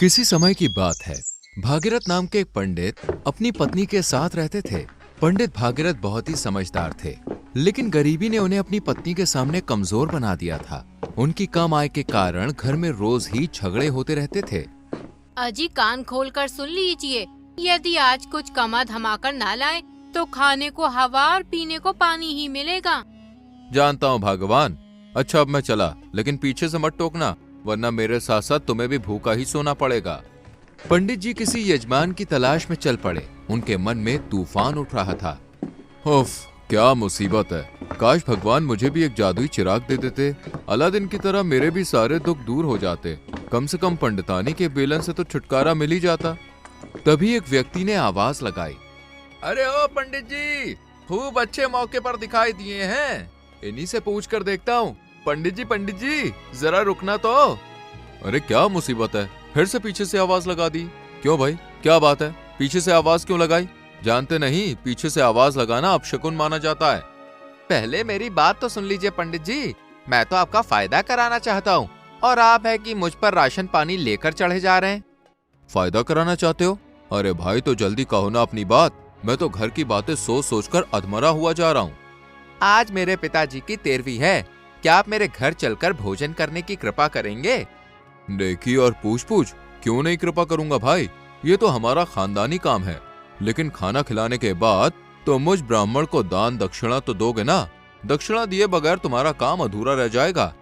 किसी समय की बात है। भागीरथ नाम के एक पंडित अपनी पत्नी के साथ रहते थे। पंडित भागीरथ बहुत ही समझदार थे, लेकिन गरीबी ने उन्हें अपनी पत्नी के सामने कमजोर बना दिया था। उनकी कम आय के कारण घर में रोज ही झगड़े होते रहते थे। अजी कान खोलकर सुन लीजिए, यदि आज कुछ कमा धमाकर ना लाए तो खाने को हवा और पीने को पानी ही मिलेगा। जानता हूँ भगवान। अच्छा अब मैं चला, लेकिन पीछे से मत टोकना, वरना मेरे साथ साथ तुम्हें भी भूखा ही सोना पड़ेगा। पंडित जी किसी यजमान की तलाश में चल पड़े। उनके मन में तूफान उठ रहा था। उफ, क्या मुसीबत है। काश भगवान मुझे भी एक जादुई चिराग दे देते। अलादीन की तरह मेरे भी सारे दुख दूर हो जाते। कम से कम पंडितानी के बेलन से तो छुटकारा मिल ही जाता। तभी एक व्यक्ति ने आवाज लगाई, अरे ओ पंडित जी, खूब अच्छे मौके पर दिखाई दिए हैं। इन्हीं से पूछ कर देखता हूँ। पंडित जी जरा रुकना तो। अरे क्या मुसीबत है, फिर से पीछे से आवाज लगा दी। क्यों भाई, क्या बात है, पीछे से आवाज क्यों लगाई? जानते नहीं, पीछे से आवाज लगाना अपशकुन माना जाता है। पहले मेरी बात तो सुन लीजिए पंडित जी, मैं तो आपका फायदा कराना चाहता हूँ, और आप है कि मुझ पर राशन पानी लेकर चढ़े जा रहे हैं। फायदा कराना चाहते हो? अरे भाई तो जल्दी कहो ना अपनी बात। मैं तो घर की बातें सोच सोचकर अधमरा हुआ जा रहा हूँ। आज मेरे पिताजी की 13वीं है। क्या आप मेरे घर चलकर भोजन करने की कृपा करेंगे? देखी और पूछ पूछ, क्यों नहीं कृपा करूंगा भाई, ये तो हमारा खानदानी काम है। लेकिन खाना खिलाने के बाद तो मुझ ब्राह्मण को दान दक्षिणा तो दोगे ना? दक्षिणा दिए बगैर तुम्हारा काम अधूरा रह जाएगा।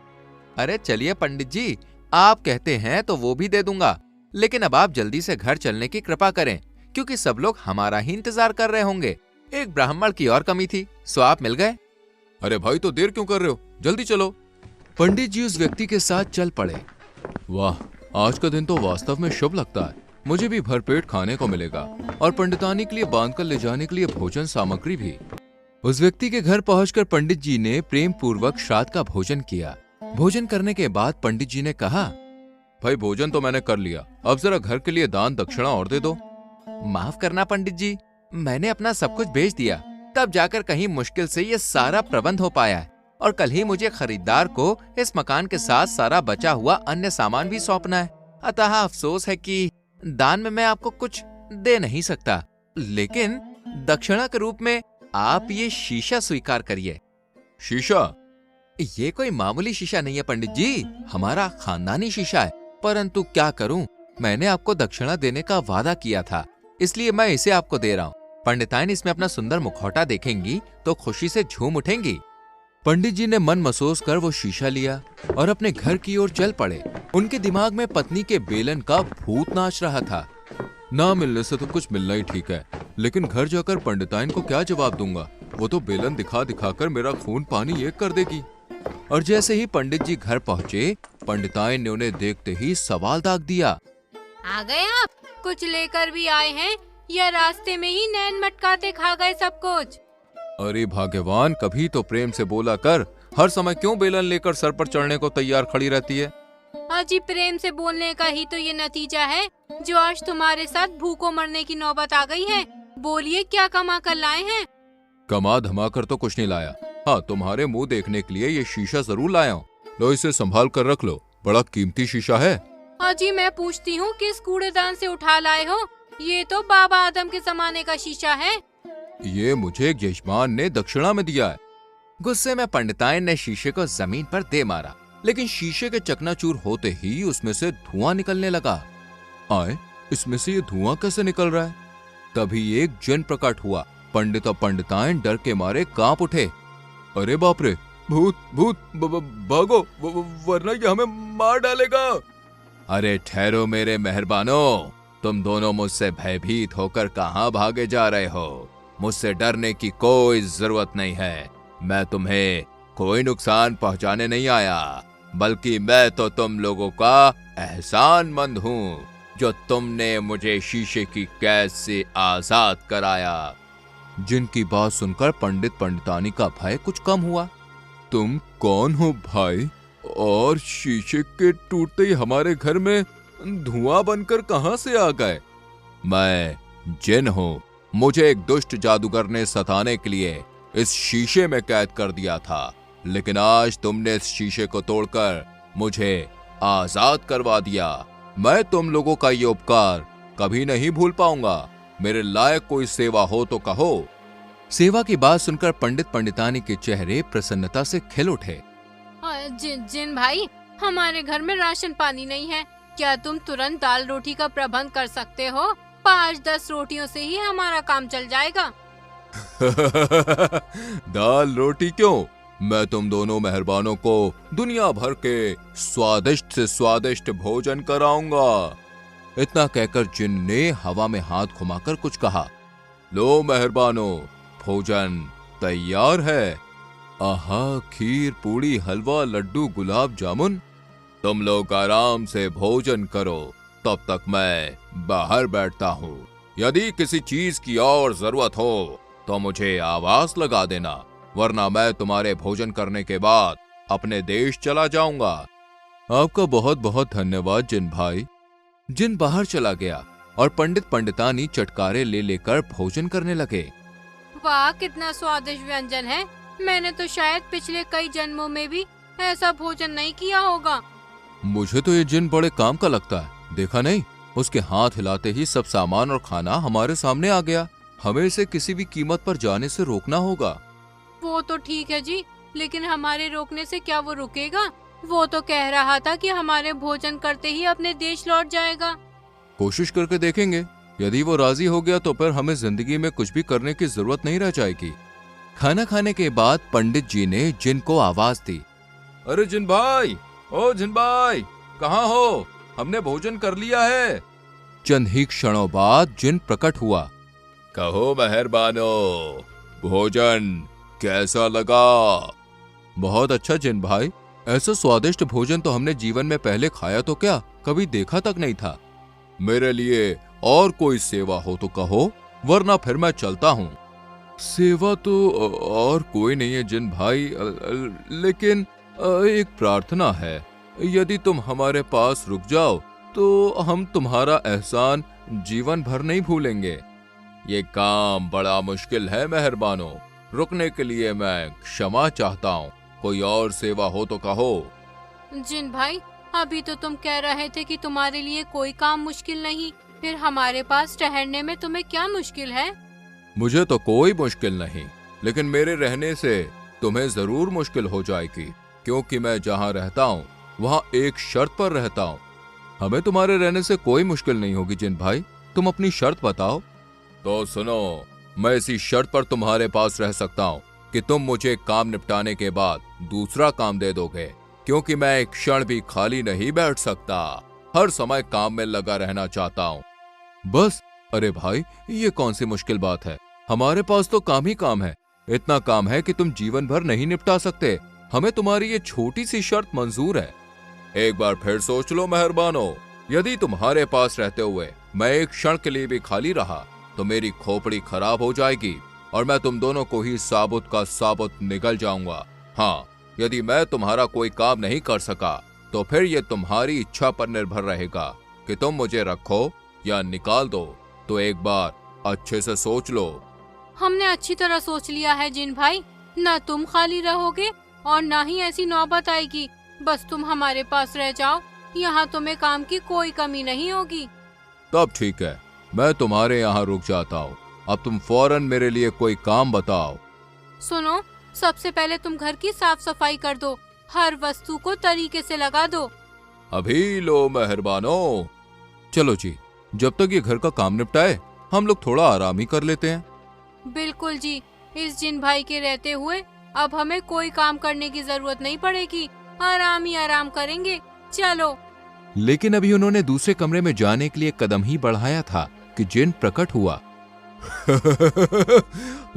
अरे चलिए पंडित जी, आप कहते हैं तो वो भी दे दूंगा, लेकिन अब आप जल्दी से घर चलने की कृपा करें, क्योंकि सब लोग हमारा ही इंतजार कर रहे होंगे। एक ब्राह्मण की और कमी थी, सो आप मिल गए। अरे भाई तो देर क्यों कर रहे हो, जल्दी चलो। पंडित जी उस व्यक्ति के साथ चल पड़े। वाह, आज का दिन तो वास्तव में शुभ लगता है। मुझे भी भरपेट खाने को मिलेगा और पंडितानी के लिए बांधकर ले जाने के लिए भोजन सामग्री भी। उस व्यक्ति के घर पहुंचकर पंडित जी ने प्रेम पूर्वक श्राद्ध का भोजन किया। भोजन करने के बाद पंडित जी ने कहा, भाई भोजन तो मैंने कर लिया, अब जरा घर के लिए दान दक्षिणा और दे दो। माफ करना पंडित जी, मैंने अपना सब कुछ बेच दिया, तब जाकर कहीं मुश्किल से ये सारा प्रबंध हो पाया है, और कल ही मुझे खरीदार को इस मकान के साथ सारा बचा हुआ अन्य सामान भी सौंपना है। अतः अफसोस है कि दान में मैं आपको कुछ दे नहीं सकता, लेकिन दक्षिणा के रूप में आप ये शीशा स्वीकार करिए। शीशा? ये कोई मामूली शीशा नहीं है पंडित जी, हमारा खानदानी शीशा है। परंतु क्या करूं, मैंने आपको दक्षिणा देने का वादा किया था, इसलिए मैं इसे आपको दे रहा हूँ। पंडिताइन इसमें अपना सुंदर मुखौटा देखेंगी तो खुशी से झूम उठेंगी। पंडित जी ने मन मसोस कर वो शीशा लिया और अपने घर की ओर चल पड़े। उनके दिमाग में पत्नी के बेलन का भूत नाच रहा था। ना मिलने से तो कुछ मिलना ही ठीक है, लेकिन घर जाकर पंडिताइन को क्या जवाब दूंगा? वो तो बेलन दिखा दिखा कर मेरा खून पानी एक कर देगी। और जैसे ही पंडित जी घर पहुँचे, पंडिताइन ने उन्हें देखते ही सवाल दाग दिया। आ गए आप? कुछ लेकर भी आए हैं या रास्ते में ही नैन मटकाते खा गए सब कुछ? अरे भाग्यवान, कभी तो प्रेम से बोला कर, हर समय क्यों बेलन लेकर सर पर चढ़ने को तैयार खड़ी रहती है? अजी प्रेम से बोलने का ही तो ये नतीजा है जो आज तुम्हारे साथ भूखों मरने की नौबत आ गई है। बोलिए क्या कमा कर लाए हैं? कमा धमा कर तो कुछ नहीं लाया। हाँ, तुम्हारे मुंह देखने के लिए ये शीशा जरूर लाया हूँ। लो इसे संभाल कर रख लो, बड़ा कीमती शीशा है। अजी मैं पूछती हूँ किस कूड़ेदान से उठा लाए हो? ये तो बाबा आदम के जमाने का शीशा है। ये मुझे एक यजमान ने दक्षिणा में दिया है। गुस्से में पंडिताइन ने शीशे को जमीन पर दे मारा, लेकिन शीशे के चकनाचूर होते ही उसमें से धुआं निकलने लगा। आए, इसमें से ये धुआं कैसे निकल रहा है? तभी एक जन प्रकट हुआ। पंडित और पंडिताइन डर के मारे कांप उठे। अरे बाप रे, भूत भूत, भागो वरना ये हमें मार डालेगा। अरे ठहरो मेरे मेहरबानो, तुम दोनों मुझसे भयभीत होकर कहाँ भागे जा रहे हो? मुझसे डरने की कोई जरूरत नहीं है। मैं तुम्हें कोई नुकसान पहुंचाने नहीं आया, बल्कि मैं तो तुम लोगों का एहसानमंद हूँ, जो तुमने मुझे शीशे की कैद से आजाद कराया। जिनकी बात सुनकर पंडित पंडितानी का भय कुछ कम हुआ। तुम कौन हो भाई, और शीशे के टूटते ही हमारे घर में धुआं बनकर कहां से आ गए? मैं जिन हूँ। मुझे एक दुष्ट जादूगर ने सताने के लिए इस शीशे में कैद कर दिया था, लेकिन आज तुमने इस शीशे को तोड़कर मुझे आजाद करवा दिया। मैं तुम लोगों का ये उपकार कभी नहीं भूल पाऊंगा। मेरे लायक कोई सेवा हो तो कहो। सेवा की बात सुनकर पंडित पंडितानी के चेहरे प्रसन्नता से खिल उठे। जिन भाई, हमारे घर में राशन पानी नहीं है, क्या तुम तुरंत दाल रोटी का प्रबंध कर सकते हो? 5-10 रोटियों से ही हमारा काम चल जाएगा। दाल रोटी क्यों, मैं तुम दोनों मेहरबानों को दुनिया भर के स्वादिष्ट से स्वादिष्ट भोजन कराऊंगा। इतना कहकर जिन ने हवा में हाथ घुमाकर कुछ कहा। लो मेहरबानों, भोजन तैयार है। आहा, खीर, पूड़ी, हलवा, लड्डू, गुलाब जामुन। तुम लोग आराम से भोजन करो, तब तक मैं बाहर बैठता हूँ। यदि किसी चीज की और जरूरत हो तो मुझे आवाज लगा देना, वरना मैं तुम्हारे भोजन करने के बाद अपने देश चला जाऊंगा। आपका बहुत बहुत धन्यवाद जिन भाई। जिन बाहर चला गया और पंडित पंडितानी चटकारे ले लेकर भोजन करने लगे। वाह, कितना स्वादिष्ट व्यंजन है। मैंने तो शायद पिछले कई जन्मों में भी ऐसा भोजन नहीं किया होगा। मुझे तो ये जिन बड़े काम का लगता है, देखा नहीं, उसके हाथ हिलाते ही सब सामान और खाना हमारे सामने आ गया। हमें इसे किसी भी कीमत पर जाने से रोकना होगा। वो तो ठीक है जी, लेकिन हमारे रोकने से क्या वो रुकेगा? वो तो कह रहा था कि हमारे भोजन करते ही अपने देश लौट जाएगा। कोशिश करके देखेंगे, यदि वो राजी हो गया तो फिर हमें जिंदगी में कुछ भी करने की जरूरत नहीं रह जाएगी। खाना खाने के बाद पंडित जी ने जिन को आवाज दी। अरे जिन भाई, ओ जिन भाई, कहाँ हो? हमने भोजन कर लिया है। चंद ही क्षणों बाद जिन प्रकट हुआ। कहो मेहरबानों, भोजन कैसा लगा? बहुत अच्छा जिन भाई, ऐसा स्वादिष्ट भोजन तो हमने जीवन में पहले खाया तो क्या, कभी देखा तक नहीं था। मेरे लिए और कोई सेवा हो तो कहो, वरना फिर मैं चलता हूँ। सेवा तो और कोई नहीं है जिन भाई, लेकिन एक प्रार्थना है। यदि तुम हमारे पास रुक जाओ तो हम तुम्हारा एहसान जीवन भर नहीं भूलेंगे। ये काम बड़ा मुश्किल है मेहरबानों, रुकने के लिए मैं क्षमा चाहता हूँ। कोई और सेवा हो तो कहो। जिन भाई, अभी तो तुम कह रहे थे कि तुम्हारे लिए कोई काम मुश्किल नहीं, फिर हमारे पास ठहरने में तुम्हें क्या मुश्किल है? मुझे तो कोई मुश्किल नहीं, लेकिन मेरे रहने से तुम्हें जरूर मुश्किल हो जाएगी, क्योंकि मैं जहाँ रहता हूँ वहाँ एक शर्त पर रहता हूँ। हमें तुम्हारे रहने से कोई मुश्किल नहीं होगी जिन भाई, तुम अपनी शर्त बताओ। तो सुनो, मैं इसी शर्त पर तुम्हारे पास रह सकता हूँ कि तुम मुझे काम निपटाने के बाद दूसरा काम दे दोगे, क्योंकि मैं एक क्षण भी खाली नहीं बैठ सकता। हर समय काम में लगा रहना चाहता हूँ। बस? अरे भाई, ये कौन सी मुश्किल बात है? हमारे पास तो काम ही काम है। इतना काम है कि तुम जीवन भर नहीं निपटा सकते। हमें तुम्हारी ये छोटी सी शर्त मंजूर है। एक बार फिर सोच लो मेहरबानों, यदि तुम्हारे पास रहते हुए मैं एक क्षण के लिए भी खाली रहा तो मेरी खोपड़ी खराब हो जाएगी और मैं तुम दोनों को ही साबुत का साबुत निगल जाऊंगा। हाँ, यदि मैं तुम्हारा कोई काम नहीं कर सका तो फिर ये तुम्हारी इच्छा पर निर्भर रहेगा कि तुम मुझे रखो या निकाल दो। तो एक बार अच्छे से सोच लो। हमने अच्छी तरह सोच लिया है जिन भाई, ना तुम खाली रहोगे और ना ही ऐसी नौबत आएगी। बस तुम हमारे पास रह जाओ, यहाँ तुम्हें काम की कोई कमी नहीं होगी। तब ठीक है, मैं तुम्हारे यहाँ रुक जाता हूँ। अब तुम फौरन मेरे लिए कोई काम बताओ। सुनो, सबसे पहले तुम घर की साफ सफाई कर दो, हर वस्तु को तरीके से लगा दो। अभी लो मेहरबानों। चलो जी, जब तक ये घर का काम निपटाए हम लोग थोड़ा आराम ही कर लेते हैं। बिल्कुल जी, इस जिन भाई के रहते हुए अब हमें कोई काम करने की जरूरत नहीं पड़ेगी, आराम ही आराम करेंगे। चलो। लेकिन अभी उन्होंने दूसरे कमरे में जाने के लिए कदम ही बढ़ाया था कि जिन प्रकट हुआ।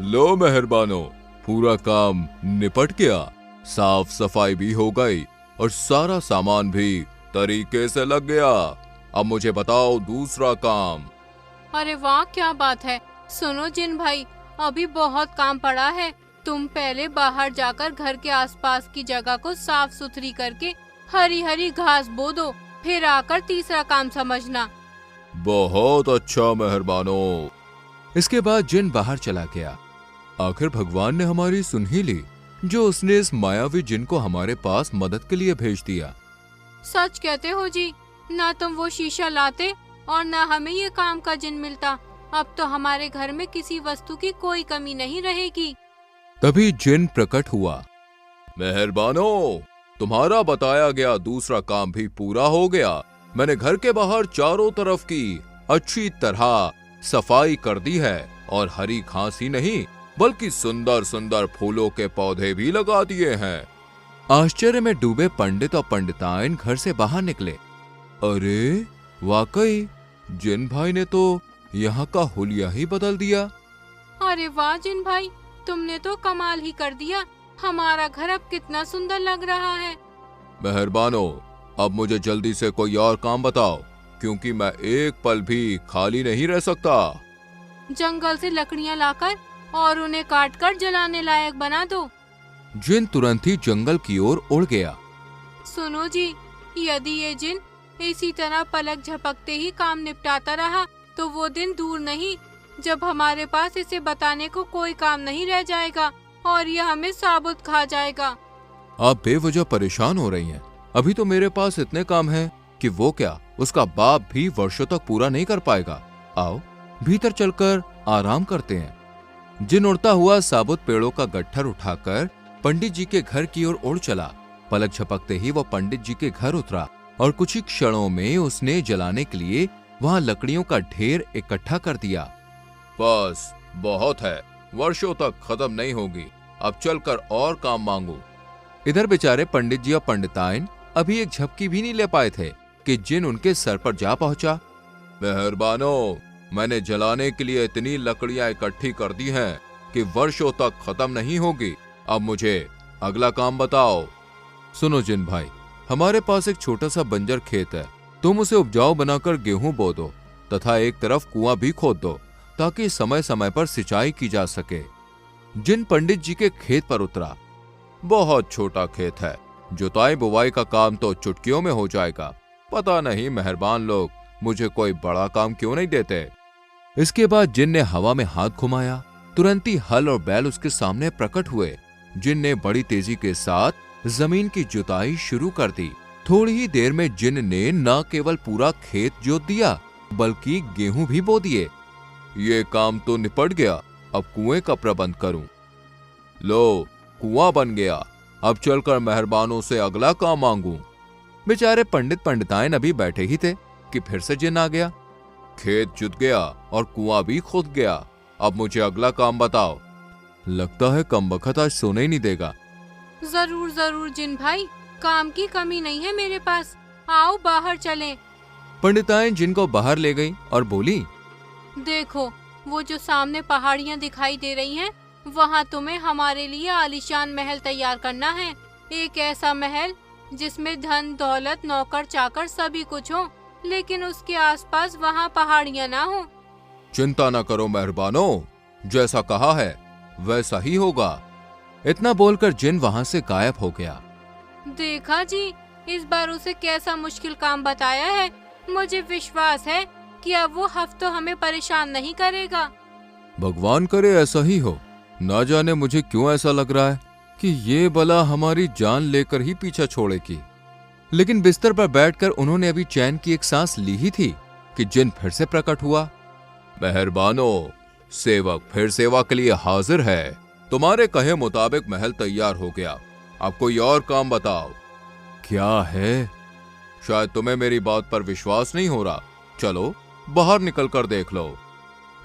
लो मेहरबानों, पूरा काम निपट गया, साफ सफाई भी हो गई और सारा सामान भी तरीके से लग गया। अब मुझे बताओ दूसरा काम। अरे वाह, क्या बात है। सुनो जिन भाई, अभी बहुत काम पड़ा है। तुम पहले बाहर जाकर घर के आसपास की जगह को साफ सुथरी करके हरी हरी घास बो दो, फिर आकर तीसरा काम समझना। बहुत अच्छा मेहरबानों। इसके बाद जिन बाहर चला गया। आखिर भगवान ने हमारी सुन ही ली, जो उसने इस मायावी जिन को हमारे पास मदद के लिए भेज दिया। सच कहते हो जी, ना तुम वो शीशा लाते और ना हमें ये काम का जिन मिलता। अब तो हमारे घर में किसी वस्तु की कोई कमी नहीं रहेगी। तभी जिन प्रकट हुआ। मेहरबानो, तुम्हारा बताया गया दूसरा काम भी पूरा हो गया। मैंने घर के बाहर चारों तरफ की अच्छी तरह सफाई कर दी है और हरी घास ही नहीं बल्कि सुंदर सुंदर फूलों के पौधे भी लगा दिए हैं। आश्चर्य में डूबे पंडित और पंडिताइन घर से बाहर निकले। अरे वाकई जिन भाई ने तो यहाँ का हुलिया ही बदल दिया। अरे वाह जिन भाई, तुमने तो कमाल ही कर दिया। हमारा घर अब कितना सुंदर लग रहा है। मेहरबानो, अब मुझे जल्दी से कोई और काम बताओ, क्योंकि मैं एक पल भी खाली नहीं रह सकता। जंगल से लकड़ियाँ लाकर और उन्हें काटकर जलाने लायक बना दो। जिन तुरंत ही जंगल की ओर उड़ गया। सुनो जी, यदि ये जिन इसी तरह पलक झपकते ही काम निपटाता रहा तो वो दिन दूर नहीं जब हमारे पास इसे बताने को कोई काम नहीं रह जाएगा और ये हमें साबुत खा जाएगा। आप बेवजह परेशान हो रही हैं। अभी तो मेरे पास इतने काम हैं कि वो क्या, उसका बाप भी वर्षों तक पूरा नहीं कर पाएगा। आओ भीतर चलकर आराम करते हैं। जिन उड़ता हुआ साबुत पेड़ों का गट्ठर उठाकर पंडित जी के घर की ओर उड़ चला। पलक झपकते ही वो पंडित जी के घर उतरा और कुछ ही क्षणों में उसने जलाने के लिए वहां लकड़ियों का ढेर इकट्ठा कर दिया। बस बहुत है, वर्षों तक खत्म नहीं होगी। अब चलकर और काम मांगू। इधर बेचारे पंडित जी और पंडिताइन अभी एक झपकी भी नहीं ले पाए थे कि जिन उनके सर पर जा पहुंचा। मेहरबानो, मैंने जलाने के लिए इतनी लकड़ियां इकट्ठी कर दी हैं कि वर्षों तक खत्म नहीं होगी। अब मुझे अगला काम बताओ। सुनो जिन भाई, हमारे पास एक छोटा सा बंजर खेत है। तुम उसे उपजाऊ बनाकर गेहूं बो दो तथा एक तरफ कुआं भी खोद दो ताकि समय समय पर सिंचाई की जा सके। जिन पंडित जी के खेत पर उतरा। बहुत छोटा खेत है, जुताई बुवाई का काम तो चुटकियों में हो जाएगा। पता नहीं मेहरबान लोग मुझे कोई बड़ा काम क्यों नहीं देते। इसके बाद जिन ने हवा में हाथ घुमाया। तुरंत ही हल और बैल उसके सामने प्रकट हुए। जिन ने बड़ी तेजी के साथ जमीन की जुताई शुरू कर दी। थोड़ी ही देर में जिन ने न केवल पूरा खेत जोत दिया बल्कि गेहूं भी बो दिए। ये काम तो निपट गया, अब कुएं का प्रबंध करूं। लो, कुआं बन गया। अब चलकर मेहरबानों से अगला काम मांगू। बेचारे पंडित पंडिताइन अभी बैठे ही थे कि फिर से जिन आ गया। खेत जुत गया और कुआं भी खुद गया। अब मुझे अगला काम बताओ। लगता है कमबख्त आज सोने ही नहीं देगा। जरूर जरूर जिन भाई, काम की कमी नहीं है मेरे पास। आओ बाहर चलें। पंडिताइन जिन को बाहर ले गई और बोली, देखो वो जो सामने पहाड़ियाँ दिखाई दे रही हैं, वहाँ तुम्हें हमारे लिए आलीशान महल तैयार करना है। एक ऐसा महल जिसमें धन दौलत नौकर चाकर सभी कुछ हो, लेकिन उसके आसपास वहाँ पहाड़ियाँ ना हो। चिंता न करो मेहरबानो, जैसा कहा है वैसा ही होगा। इतना बोलकर जिन वहाँ से गायब हो गया। देखा जी, इस बार उसे कैसा मुश्किल काम बताया है। मुझे विश्वास है कि अब वो हफ्तों हमें परेशान नहीं करेगा। भगवान करे ऐसा ही हो। ना जाने मुझे क्यों ऐसा लग रहा है कि ये बला हमारी जान लेकर ही पीछा छोड़ेगी। लेकिन बिस्तर पर बैठकर उन्होंने अभी चैन की एक सांस ली ही थी कि जिन फिर से प्रकट हुआ। मेहरबानो, सेवक फिर सेवा के लिए हाजिर है। तुम्हारे कहे मुताबिक महल तैयार हो गया। अब कोई और काम बताओ। क्या है? शायद तुम्हें मेरी बात पर विश्वास नहीं हो रहा। चलो बाहर निकल कर देख लो।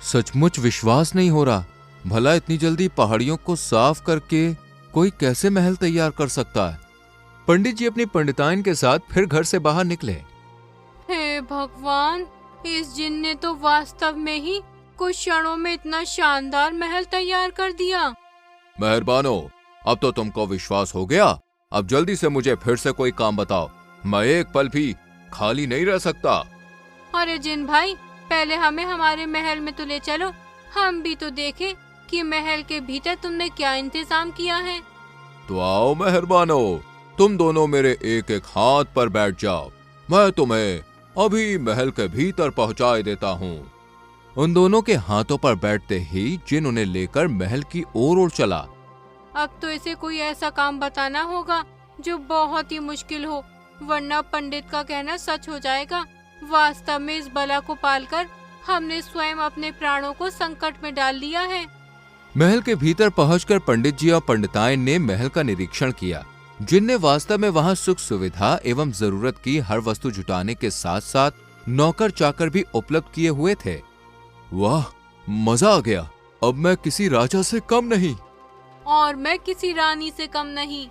सचमुच विश्वास नहीं हो रहा। भला इतनी जल्दी पहाड़ियों को साफ करके कोई कैसे महल तैयार कर सकता है? पंडित जी अपनी पंडिताइन के साथ फिर घर से बाहर निकले। हे भगवान, इस जिन ने तो वास्तव में ही कुछ क्षणों में इतना शानदार महल तैयार कर दिया। मेहरबानो, अब तो तुमको विश्वास हो गया। अब जल्दी से मुझे फिर से कोई काम बताओ। मैं एक पल भी खाली नहीं रह सकता। अरे जिन भाई, पहले हमें हमारे महल में तो ले चलो। हम भी तो देखें कि महल के भीतर तुमने क्या इंतजाम किया है। तो आओ मेहरबानो, तुम दोनों मेरे एक एक हाथ पर बैठ जाओ। मैं तुम्हें अभी महल के भीतर पहुंचा देता हूँ। उन दोनों के हाथों पर बैठते ही जिन उन्हें लेकर महल की ओर उड़ चला। अब तो इसे कोई ऐसा काम बताना होगा जो बहुत ही मुश्किल हो, वरना पंडित का कहना सच हो जाएगा। वास्तव में इस बला को पालकर हमने स्वयं अपने प्राणों को संकट में डाल लिया है। महल के भीतर पहुंचकर पंडित जी और पंडिताइन ने महल का निरीक्षण किया। जिन ने वास्तव में वहां सुख सुविधा एवं जरूरत की हर वस्तु जुटाने के साथ साथ नौकर चाकर भी उपलब्ध किए हुए थे। वाह, मजा आ गया। अब मैं किसी राजा से कम नहीं। और मैं किसी रानी से कम नहीं।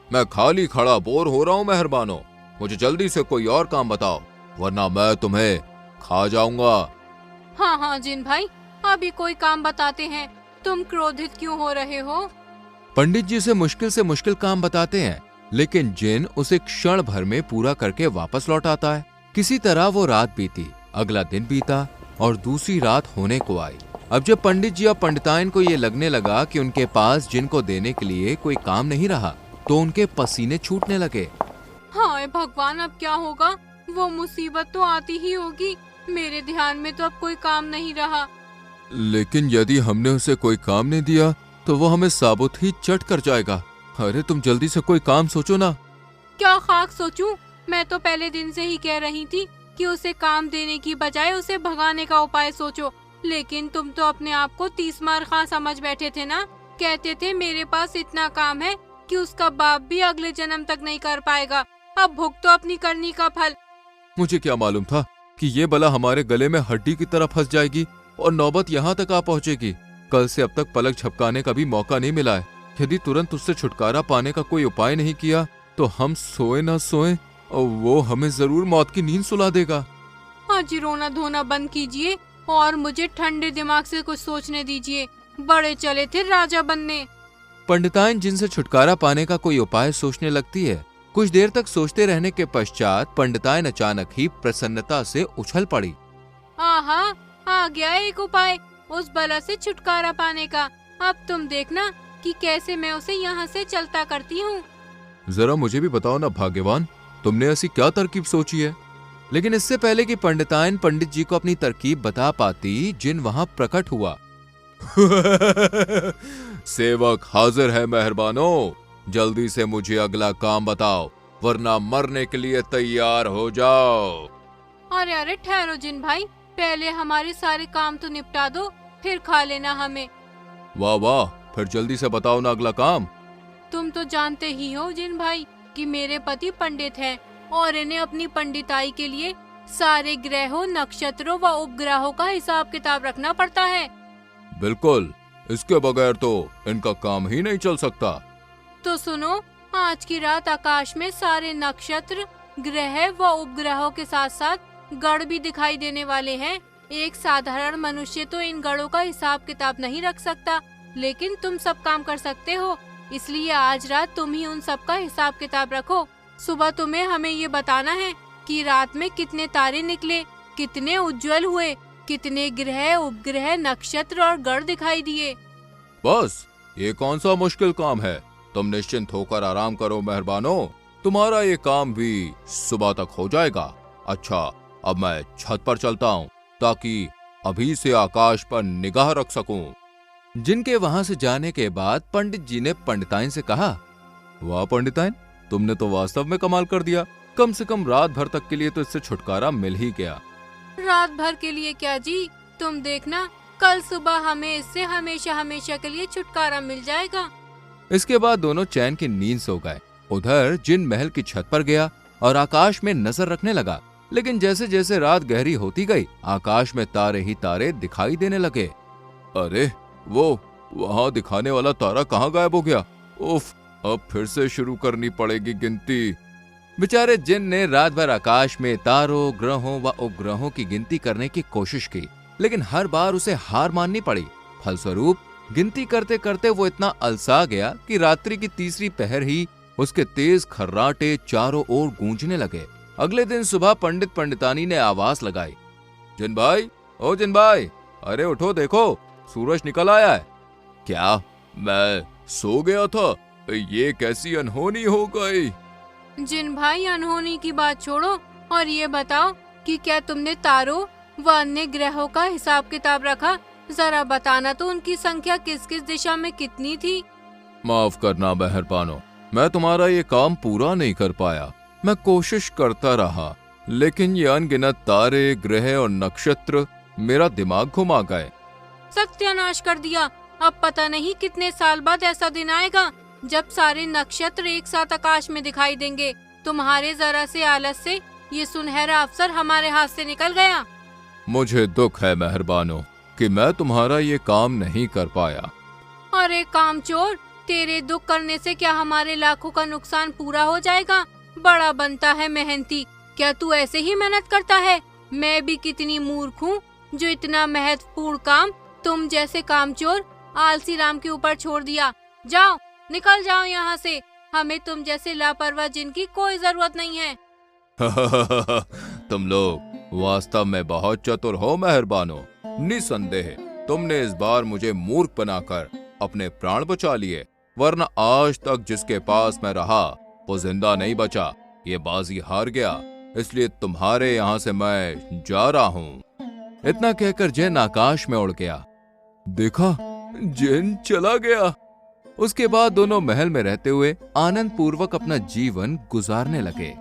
मैं खाली खड़ा बोर हो रहा हूँ मेहरबानो, मुझे जल्दी से कोई और काम बताओ, वरना मैं तुम्हें खा जाऊंगा। हाँ हाँ जिन भाई, अभी कोई काम बताते हैं। तुम क्रोधित क्यों हो रहे हो? पंडित जी से मुश्किल काम बताते हैं, लेकिन जिन उसे क्षण भर में पूरा करके वापस लौट आता है। किसी तरह वो रात बीती, अगला दिन बीता और दूसरी रात होने को आई। अब जब पंडित जी और पंडिताइन को ये लगने लगा कि उनके पास जिन को देने के लिए कोई काम नहीं रहा, तो उनके पसीने छूटने लगे। हाय भगवान, अब क्या होगा? वो मुसीबत तो आती ही होगी। मेरे ध्यान में तो अब कोई काम नहीं रहा। लेकिन यदि हमने उसे कोई काम नहीं दिया तो वो हमें साबुत ही चट कर जाएगा। अरे तुम जल्दी से कोई काम सोचो ना। क्या खाक सोचूं? मैं तो पहले दिन से ही कह रही थी कि उसे काम देने की बजाय उसे भगाने का उपाय सोचो, लेकिन तुम तो अपने आप को 30 मार खां समझ बैठे थे ना। कहते थे मेरे पास इतना काम है कि उसका बाप भी अगले जन्म तक नहीं कर पाएगा। अब भुग तो अपनी करनी का फल। मुझे क्या मालूम था कि ये बला हमारे गले में हड्डी की तरह फंस जाएगी और नौबत यहाँ तक आ पहुँचेगी। कल से अब तक पलक झपकाने का भी मौका नहीं मिला है। यदि तुरंत उससे छुटकारा पाने का कोई उपाय नहीं किया तो हम सोए ना सोए और वो हमें जरूर मौत की नींद सुला देगा। आज रोना धोना बंद कीजिए और मुझे ठंडे दिमाग से कुछ सोचने दीजिए। बड़े चले थे राजा बनने। पंडिताइन जिनसे छुटकारा पाने का कोई उपाय सोचने लगती है। कुछ देर तक सोचते रहने के पश्चात पंडिताइन अचानक ही प्रसन्नता से उछल पड़ी। आहा, आ गया एक उपाय उस बला से छुटकारा पाने का। अब तुम देखना कि कैसे मैं उसे यहाँ से चलता करती हूँ। जरा मुझे भी बताओ ना भाग्यवान, तुमने ऐसी क्या तरकीब सोची है? लेकिन इससे पहले कि पंडिताइन पंडित जी को अपनी तरकीब बता पाती, जिन वहां प्रकट हुआ। सेवक हाजिर है मेहरबानो, जल्दी से मुझे अगला काम बताओ, वरना मरने के लिए तैयार हो जाओ। अरे अरे ठहरो जिन भाई, पहले हमारे सारे काम तो निपटा दो, फिर खा लेना हमें। वाह वाह, फिर जल्दी से बताओ ना अगला काम। तुम तो जानते ही हो जिन भाई कि मेरे पति पंडित हैं और इन्हें अपनी पंडिताई के लिए सारे ग्रहों, नक्षत्रों व उपग्रहों का हिसाब किताब रखना पड़ता है। बिल्कुल, इसके बगैर तो इनका काम ही नहीं चल सकता। तो सुनो, आज की रात आकाश में सारे नक्षत्र, ग्रह व उपग्रहों के साथ साथ गढ़ भी दिखाई देने वाले हैं। एक साधारण मनुष्य तो इन गढ़ों का हिसाब किताब नहीं रख सकता, लेकिन तुम सब काम कर सकते हो। इसलिए आज रात तुम ही उन सब का हिसाब किताब रखो। सुबह तुम्हें हमें ये बताना है कि रात में कितने तारे निकले, कितने उज्जवल हुए, कितने ग्रह, उपग्रह, नक्षत्र और गढ़ दिखाई दिए। बस ये कौन सा मुश्किल काम है? तुम निश्चिंत होकर आराम करो मेहरबानो, तुम्हारा ये काम भी सुबह तक हो जाएगा। अच्छा, अब मैं छत पर चलता हूँ ताकि अभी से आकाश पर निगाह रख सकूं। जिनके वहां से जाने के बाद पंडित जी ने पंडिताइन से कहा, वाह पंडिताइन, तुमने तो वास्तव में कमाल कर दिया। कम से कम रात भर तक के लिए तो इससे छुटकारा मिल ही गया। रात भर के लिए क्या जी, तुम देखना कल सुबह हमें इससे हमेशा हमेशा के लिए छुटकारा मिल जाएगा। इसके बाद दोनों चैन की नींद सो गए। उधर जिन महल की छत पर गया और आकाश में नजर रखने लगा, लेकिन जैसे जैसे रात गहरी होती गई, आकाश में तारे ही तारे दिखाई देने लगे। अरे वो वहां दिखाने वाला तारा कहाँ गायब हो गया? उफ, अब फिर से शुरू करनी पड़ेगी गिनती। बेचारे जिन ने रात भर आकाश में तारों, ग्रहों व उपग्रहों की गिनती करने की कोशिश की, लेकिन हर बार उसे हार माननी पड़ी। फलस्वरूप गिनती करते करते वो इतना अलसा गया कि रात्रि की तीसरी पहर ही उसके तेज खर्राटे चारों ओर गूंजने लगे। अगले दिन सुबह पंडित पंडितानी ने आवाज लगाई, जिन भाई, ओ जिन भाई, अरे उठो, देखो सूरज निकल आया है। क्या मैं सो गया था? ये कैसी अनहोनी हो गई। जिन भाई, अनहोनी की बात छोड़ो और ये बताओ कि क्या तुमने तारों व अन्य ग्रहों का हिसाब किताब रखा? जरा बताना तो उनकी संख्या किस किस दिशा में कितनी थी। माफ करना मेहरबानो, मैं तुम्हारा ये काम पूरा नहीं कर पाया। मैं कोशिश करता रहा, लेकिन ये अनगिनत तारे, ग्रह और नक्षत्र मेरा दिमाग घुमा गए। सत्यानाश कर दिया। अब पता नहीं कितने साल बाद ऐसा दिन आएगा जब सारे नक्षत्र एक साथ आकाश में दिखाई देंगे। तुम्हारे जरा से आलस से ये सुनहरा अवसर हमारे हाथ से निकल गया। मुझे दुख है मेहरबानो कि मैं तुम्हारा ये काम नहीं कर पाया। अरे कामचोर, तेरे दुख करने से क्या हमारे लाखों का नुकसान पूरा हो जाएगा? बड़ा बनता है मेहनती, क्या तू ऐसे ही मेहनत करता है? मैं भी कितनी मूर्ख हूँ जो इतना महत्वपूर्ण काम तुम जैसे कामचोर आलसी राम के ऊपर छोड़ दिया। जाओ, निकल जाओ यहाँ से। हमें तुम जैसे लापरवाह जिनकी कोई जरूरत नहीं है। तुम लोग वास्तव में बहुत चतुर हो मेहरबानो। निसंदेह तुमने इस बार मुझे मूर्ख बनाकर अपने प्राण बचा लिए, वरना आज तक जिसके पास मैं रहा वो जिंदा नहीं बचा। ये बाजी हार गया, इसलिए तुम्हारे यहाँ से मैं जा रहा हूँ। इतना कहकर जैन आकाश में उड़ गया। देखा, जैन चला गया। उसके बाद दोनों महल में रहते हुए आनंद पूर्वक अपना जीवन गुजारने लगे।